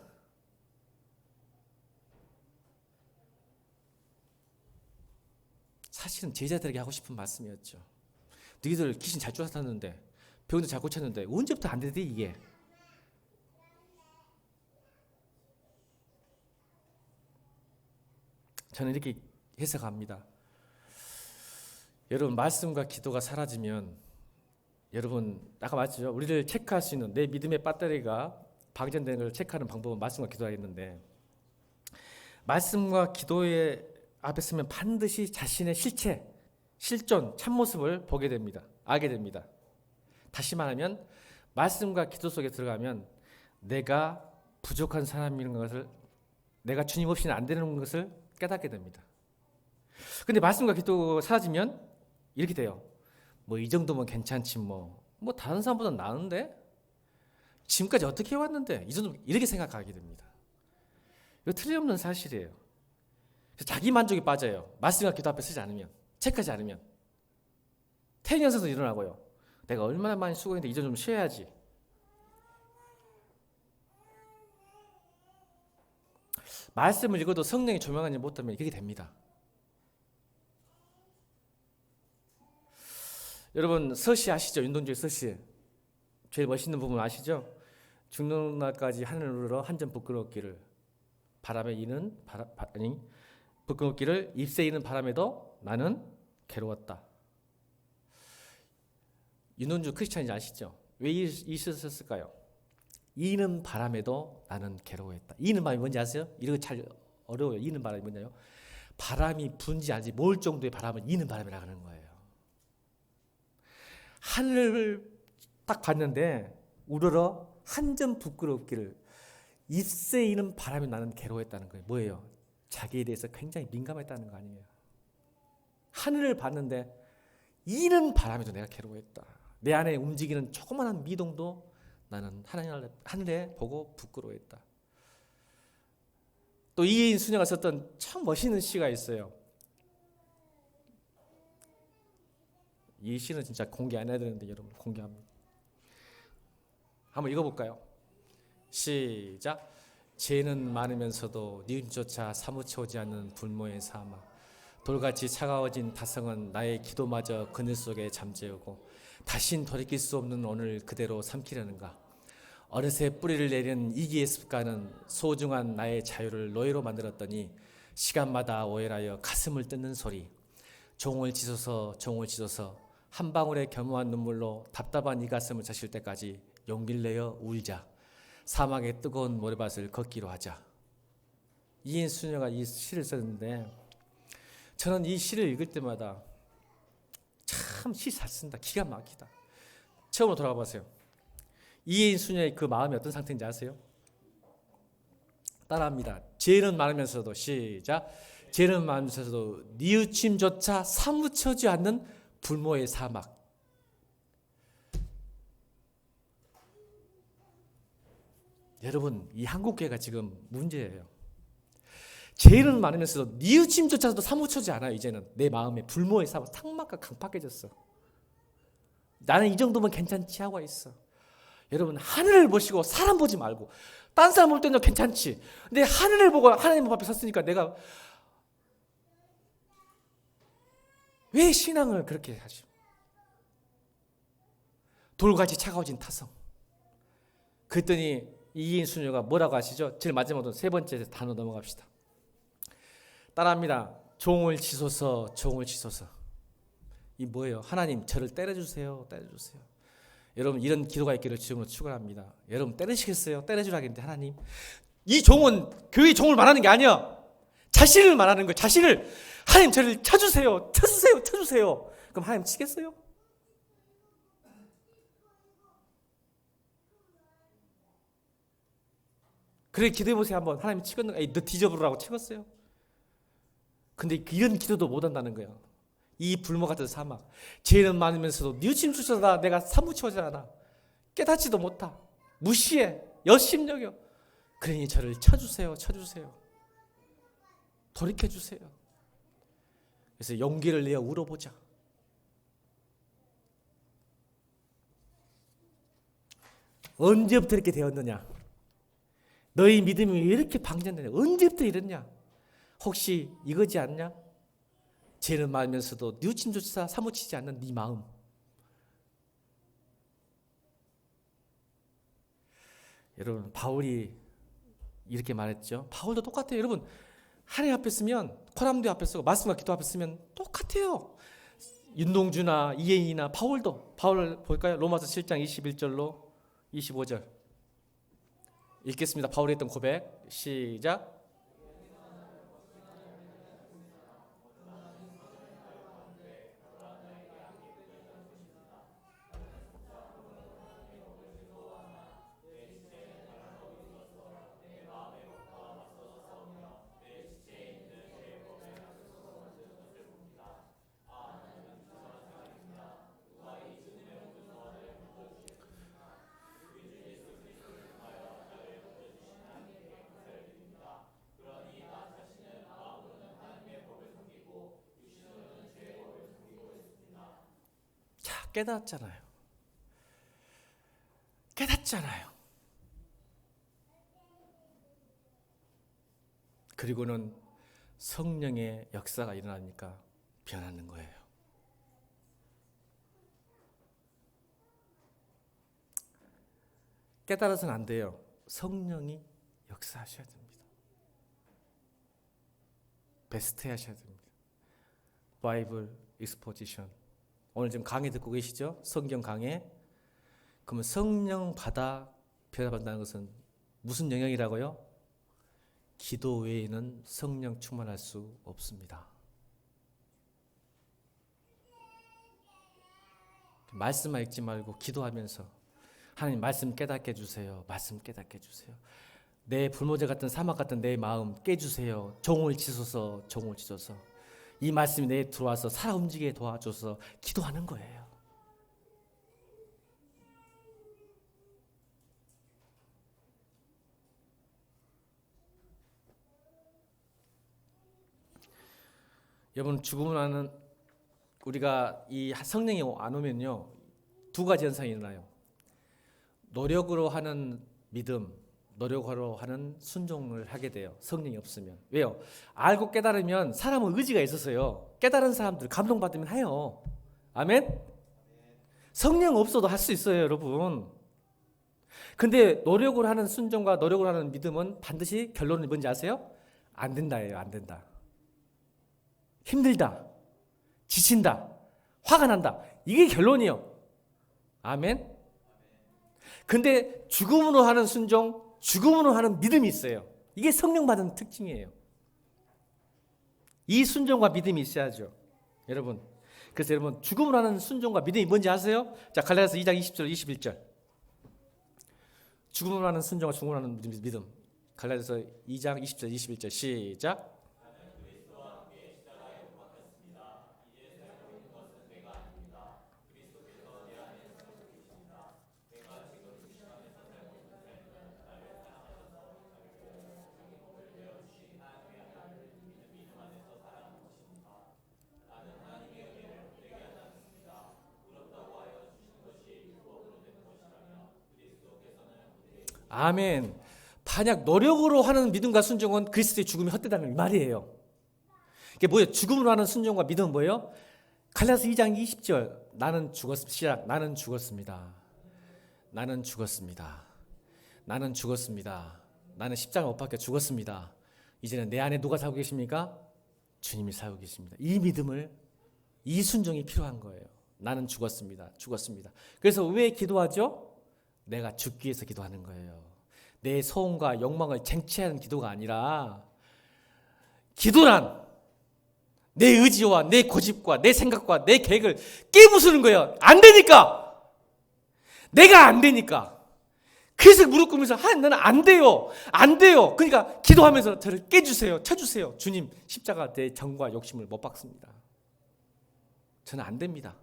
사실은 제자들에게 하고 싶은 말씀이었죠. 너희들 귀신 잘 쫓았는데 병도 잘 고쳤는데 언제부터 안 되지 이게? 저는 이렇게 해석합니다. 여러분 말씀과 기도가 사라지면 여러분 아까 말했죠. 우리를 체크할 수 있는 내 믿음의 배터리가 방전되는 걸 체크하는 방법은 말씀과 기도하겠는데 말씀과 기도의 앞에 서면 반드시 자신의 실체, 실존, 참모습을 보게 됩니다. 알게 됩니다. 다시 말하면 말씀과 기도 속에 들어가면 내가 부족한 사람인 것을 내가 주님 없이는 안 되는 것을 깨닫게 됩니다. 근데 말씀과 기도가 사라지면 이렇게 돼요. 뭐 이 정도면 괜찮지 뭐 다른 사람보다 나은데 지금까지 어떻게 해왔는데 이 정도 이렇게 생각하게 됩니다. 이거 틀림없는 사실이에요. 자기 만족에 빠져요. 말씀과 기도 앞에 서지 않으면, 체크하지 않으면. 태연성도 일어나고요. 내가 얼마나 많이 수고했는데 이제 좀 쉬어야지. 말씀을 읽어도 성령이 조명하지 못하면 그게 됩니다. 여러분 서시 아시죠? 윤동주의 서시. 제일 멋있는 부분 아시죠? 죽는 날까지 하늘을 우러러 한 점 부끄럽기를 바람에 이는 부끄럽기를 잎새 이는 바람에도 나는 괴로웠다. 윤동주 크리스찬인지 아시죠? 왜 있었을까요? 이는 바람에도 나는 괴로워했다. 이는 바람이 뭔지 아세요? 이거 잘 어려워요. 이는 바람이 뭐냐요? 바람이 분지 않지 모을 정도의 바람을 이는 바람이라고 하는 거예요. 하늘을 딱 봤는데 우러러 한 점 부끄럽기를 잎새 이는 바람이 나는 괴로워했다는 거예요. 뭐예요? 자기에 대해서 굉장히 민감했다는 거 아니에요. 하늘을 봤는데 이는 바람에도 내가 괴로워했다. 내 안에 움직이는 조그마한 미동도 나는 하늘에 보고 부끄러워했다. 또 이인 수녀가 썼던 참 멋있는 시가 있어요. 이 시는 진짜 공개 안 해야 되는데 여러분 공개합니다. 한번 읽어볼까요? 시작. 죄는 많으면서도 니은조차 사무쳐 오지 않는 불모의 사막, 돌같이 차가워진 타성은 나의 기도마저 그늘 속에 잠재우고 다신 돌이킬 수 없는 오늘 그대로 삼키려는가. 어느새 뿌리를 내린 이기의 습관은 소중한 나의 자유를 노예로 만들었더니 시간마다 오열하여 가슴을 뜯는 소리. 종을 지소서 종을 지소서 한 방울의 겸허한 눈물로 답답한 이 가슴을 자실 때까지 용기를 내어 울자. 사막의 뜨거운 모래밭을 걷기로 하자. 이인 수녀가 이 시를 썼는데 저는 이 시를 읽을 때마다 참 시 잘 쓴다. 기가 막히다. 처음으로 돌아가 보세요. 이인 수녀의 그 마음이 어떤 상태인지 아세요? 따라합니다. 죄는 많으면서도 시작. 죄는 많으면서도 뉘우침조차 사무쳐지 않는 불모의 사막. 여러분 이 한국교회가 지금 문제예요. 죄는 많으면서도 뉘우침조차도 사무쳐지 않아요. 이제는 내 마음에 불모의 사막, 상막과 강팍해졌어. 나는 이 정도면 괜찮지 하고 있어. 여러분 하늘을 보시고 사람 보지 말고 딴 사람 볼 때는 괜찮지. 근데 하늘을 보고 하나님 앞에 섰으니까 내가 왜 신앙을 그렇게 하죠? 돌같이 차가워진 타성. 그랬더니 이인 수녀가 뭐라고 하시죠? 제일 마지막으로 세 번째 단어 넘어갑시다. 따라합니다. 종을 치소서 종을 치소서. 이 뭐예요? 하나님 저를 때려주세요. 때려주세요. 여러분 이런 기도가 있기를 주님으로 축원합니다. 여러분 때리시겠어요? 때려주라겠는데 하나님 이 종은 교회 종을 말하는 게 아니야. 자신을 말하는 거예요. 자신을 하나님 저를 쳐주세요. 쳐주세요. 쳐주세요. 그럼 하나님 치겠어요? 그래 기도해보세요 한번. 하나님 치겠는가? 너 뒤져보라고 치겠어요? 근데 이런 기도도 못한다는 거예요. 이 불모 같은 사막. 죄는 많으면서도 뉘우침 주셔서 내가 사무쳐지 않아. 깨닫지도 못하. 무시해. 여심여겨. 그러니 저를 쳐주세요. 쳐주세요. 돌이켜주세요. 그래서 용기를 내어 울어보자. 언제부터 이렇게 되었느냐? 너희 믿음이 왜 이렇게 방전되냐? 언제부터 이랬냐? 혹시 이거지 않냐? 죄는 많으면서도 뉘우침조차 사무치지 않는 네 마음. 여러분 바울이 이렇게 말했죠. 바울도 똑같아요. 여러분 하나님 앞에 쓰면 코람도 앞에 쓰고 말씀과 기도 앞에 쓰면 똑같아요. 윤동주나 이혜인이나 바울도. 바울 볼까요? 로마서 7장 21절로 25절 읽겠습니다. 바울이 했던 고백 시작. 깨닫잖아요. 깨닫잖아요. 그리고는 성령의 역사가 일어나니까 변하는 거예요. 깨달아서는 안 돼요. 성령이 역사하셔야 됩니다. 베스트 하셔야 됩니다. 바이블 익스포지션. 오늘 지금 강의 듣고 계시죠? 성경 강의. 그러면 성령 받아 변화받는다는 것은 무슨 영역이라고요? 기도 외에는 성령 충만할 수 없습니다. 말씀만 읽지 말고 기도하면서 하나님 말씀 깨닫게 해주세요. 말씀 깨닫게 해주세요. 내 불모제 같은 사막 같은 내 마음 깨주세요. 종을 치소서, 종을 치소서. 이 말씀이 내에 들어와서 살아 움직이게 도와줘서 기도하는 거예요. 여러분, 죽음을 하는 우리가 이 성령이 안 오면요, 두 가지 현상이 일어나요. 노력으로 하는 믿음, 노력으로 하는 순종을 하게 돼요. 성령이 없으면. 왜요? 알고 깨달으면 사람은 의지가 있어서요. 깨달은 사람들 감동받으면 해요. 아멘? 성령 없어도 할 수 있어요, 여러분. 근데 노력으로 하는 순종과 노력으로 하는 믿음은 반드시 결론이 뭔지 아세요? 안 된다예요. 안 된다. 힘들다. 지친다. 화가 난다. 이게 결론이요. 아멘? 근데 죽음으로 하는 순종, 죽음으로 하는 믿음이 있어요. 이게 성령 받은 특징이에요. 이 순종과 믿음이 있어야죠. 여러분. 그래서 여러분, 죽음으로 하는 순종과 믿음이 뭔지 아세요? 자, 갈라디아서 2장 20절 21절. 죽음으로 하는 순종과 죽음으로 하는 믿음. 갈라디아서 2장 20절 21절 시작. 아멘. 만약 노력으로 하는 믿음과 순종은 그리스도의 죽음이 헛되다는 말이에요. 이게 뭐예요? 죽음으로 하는 순종과 믿음은 뭐예요? 갈라디아서 2장 20절. 나는 죽었습니다. 나는 죽었습니다. 나는 죽었습니다. 나는 죽었습니다. 나는 십자가 못 박혀 죽었습니다. 이제는 내 안에 누가 살고 계십니까? 주님이 살고 계십니다. 이 믿음을, 이 순종이 필요한 거예요. 나는 죽었습니다. 죽었습니다. 그래서 왜 기도하죠? 내가 죽기 위해서 기도하는 거예요. 내 소원과 욕망을 쟁취하는 기도가 아니라, 기도란 내 의지와 내 고집과 내 생각과 내 계획을 깨부수는 거예요. 안 되니까. 내가 안 되니까. 그래서 무릎 꿇으면서 하나님 나는 안 돼요. 안 돼요. 그러니까 기도하면서 저를 깨주세요. 쳐주세요. 주님, 십자가 내 정과 욕심을 못 박습니다. 저는 안 됩니다.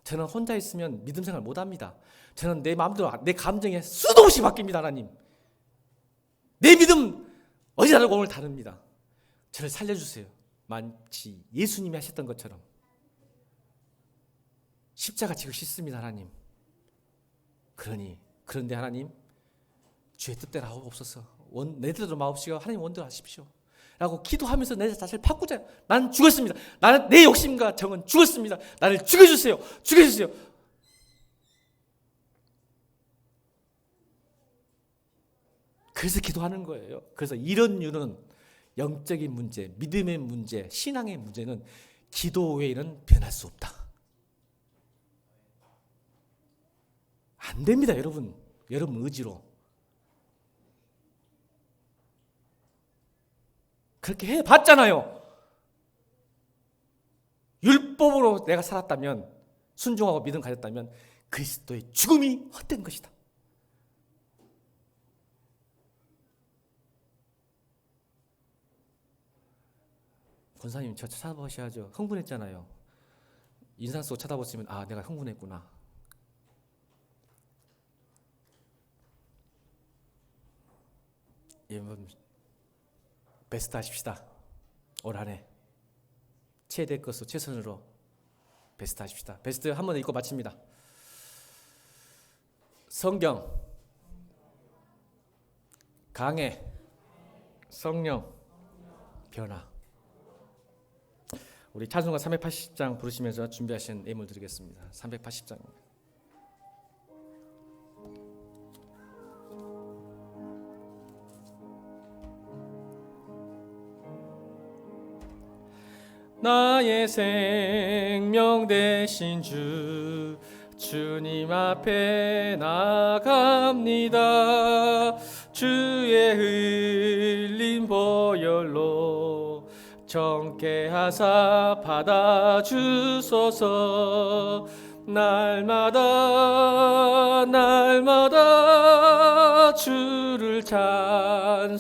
저는 혼자 있으면 믿음 생활 못 합니다. 저는 내 마음대로 내 감정에 수도 없이 바뀝니다. 하나님. 내 믿음 어제 다르고 오늘 다릅니다. 저를 살려주세요. 마치 예수님이 하셨던 것처럼 십자가 지고 싶습니다. 하나님. 그런데 하나님, 주의 뜻대로 하옵소서. 내 뜻대로 마옵시고 하나님 원대로 하십시오. 라고 기도하면서 내 자신을 바꾸자. 나는 죽었습니다. 나는 내 욕심과 정은 죽었습니다. 나를 죽여주세요. 죽여주세요. 그래서 기도하는 거예요. 그래서 이런 이유는 영적인 문제, 믿음의 문제, 신앙의 문제는 기도 외에는 변할 수 없다. 안 됩니다, 여러분. 여러분 의지로. 그렇게 해봤잖아요. 율법으로 내가 살았다면, 순종하고 믿음 가졌다면 그리스도의 죽음이 헛된 것이다. 권사님 저 찾아보셔야죠. 흥분했잖아요. 인상 쓰고 쳐다보시면 아, 내가 흥분했구나. 여러분 베스트 하십시다. 올 한해 최대 것으로 최선으로 베스트 하십시다. 베스트 한 번 읽고 마칩니다. 성경, 강해, 성령, 변화. 우리 찬송가 380장 부르시면서 준비하신 예물 드리겠습니다. 380장입니다. 나의 생명 되신 주 주님 앞에 나갑니다. 주의 흘린 보혈로 정케 하사 받아주소서. 날마다 주를 찬송하겠네.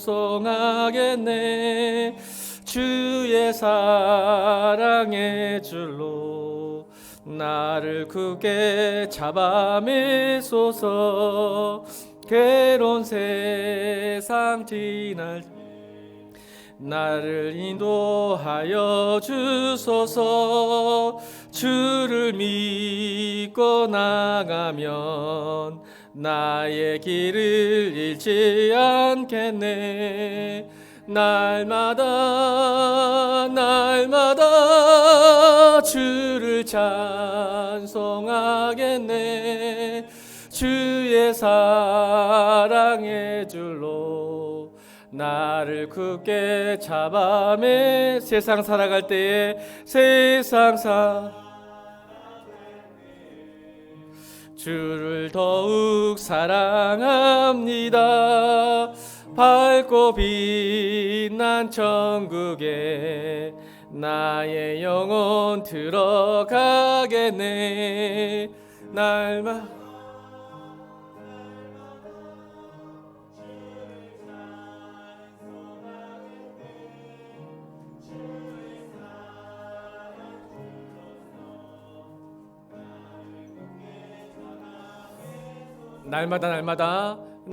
주의 사랑의 줄로 나를 굳게 잡아매소서. 괴로운 세상 지날 나를 인도하여 주소서. 주를 믿고 나가면 나의 길을 잃지 않겠네. 날마다 주를 찬송하겠네. 주의 사랑의 줄로 나를 굳게 잡아매. 세상 살아갈 때에 주를 더욱 사랑합니다. 밝고 빛난 천국에 나의 영혼 들어가겠네. 날마다